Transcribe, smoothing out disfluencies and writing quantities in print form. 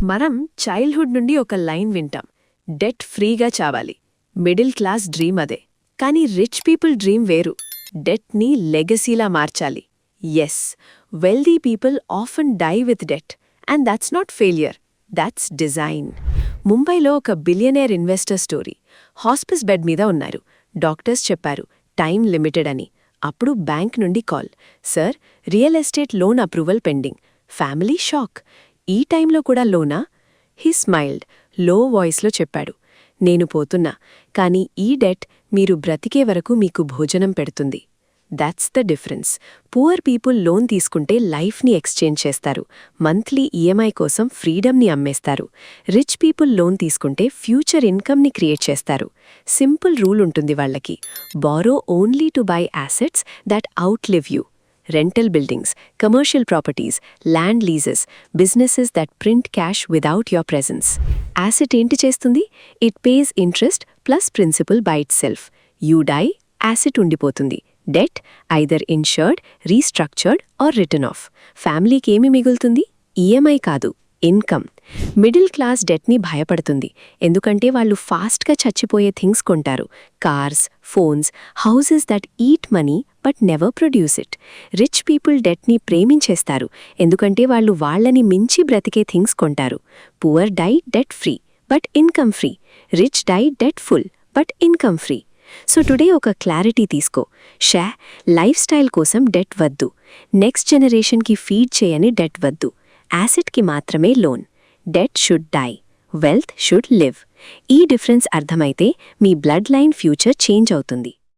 మనం చైల్డ్హుడ్ నుండి ఒక లైన్ వింటాం, డెట్ ఫ్రీగా చావాలి. మిడిల్ క్లాస్ డ్రీమ్ అదే. కానీ రిచ్ పీపుల్ డ్రీమ్ వేరు, డెట్ని లెగసీలా మార్చాలి. Yes, wealthy people often die with debt, and that's not failure, that's design. ముంబైలో ఒక billionaire investor story. Hospice bed మీద ఉన్నారు. డాక్టర్స్ చెప్పారు టైం లిమిటెడ్ అని. అప్పుడు బ్యాంక్ నుండి call, sir, real estate loan approval pending. Family shock. ఈ టైంలో కూడా లోనా? హీ స్మైల్డ్, లో వాయిస్లో చెప్పాడు, నేను పోతున్నా, కానీ ఈ డెట్ మీరు బ్రతికే వరకు మీకు భోజనం పెడుతుంది. That's the difference. Poor people loan తీసుకుంటే లైఫ్ని ఎక్స్చేంజ్ చేస్తారు, మంత్లీ ఈఎంఐ కోసం ఫ్రీడమ్ని అమ్మేస్తారు. రిచ్ పీపుల్ లోన్ తీసుకుంటే ఫ్యూచర్ ఇన్కమ్ని క్రియేట్ చేస్తారు. సింపుల్ రూల్ ఉంటుంది వాళ్ళకి, borrow only to buy assets that outlive you. Rental buildings, commercial properties, land leases, businesses that print cash without your presence. Asset ఏంటి చేస్తుంది? It pays interest plus principal by itself. You die, asset ఉండిపోతుంది. Debt either ఇన్షర్డ్, restructured or return off. ఫ్యామిలీకి ఏమి మిగులుతుంది? EMI కాదు, income. Middle class డెట్ని భయపడుతుంది, ఎందుకంటే వాళ్ళు ఫాస్ట్గా చచ్చిపోయే థింగ్స్ కొంటారు. Cars, phones, houses that eat money but never produce it. Rich people డెట్ని ప్రేమించేస్తారు, ఎందుకంటే వాళ్ళు వాళ్లని మించి బ్రతికే థింగ్స్ కొంటారు. Poor die debt free but income free. Rich die debt full but income free. So today ఒక క్లారిటీ తీసుకో. లైఫ్ స్టైల్ కోసం డెట్ వద్దు, నెక్స్ట్ జనరేషన్కి ఫీడ్ చేయని డెట్ వద్దు. యాసెట్కి మాత్రమే loan. Debt should die, wealth should live. ఈ డిఫరెన్స్ అర్థమైతే మీ బ్లడ్ లైన్ ఫ్యూచర్ చేంజ్ అవుతుంది.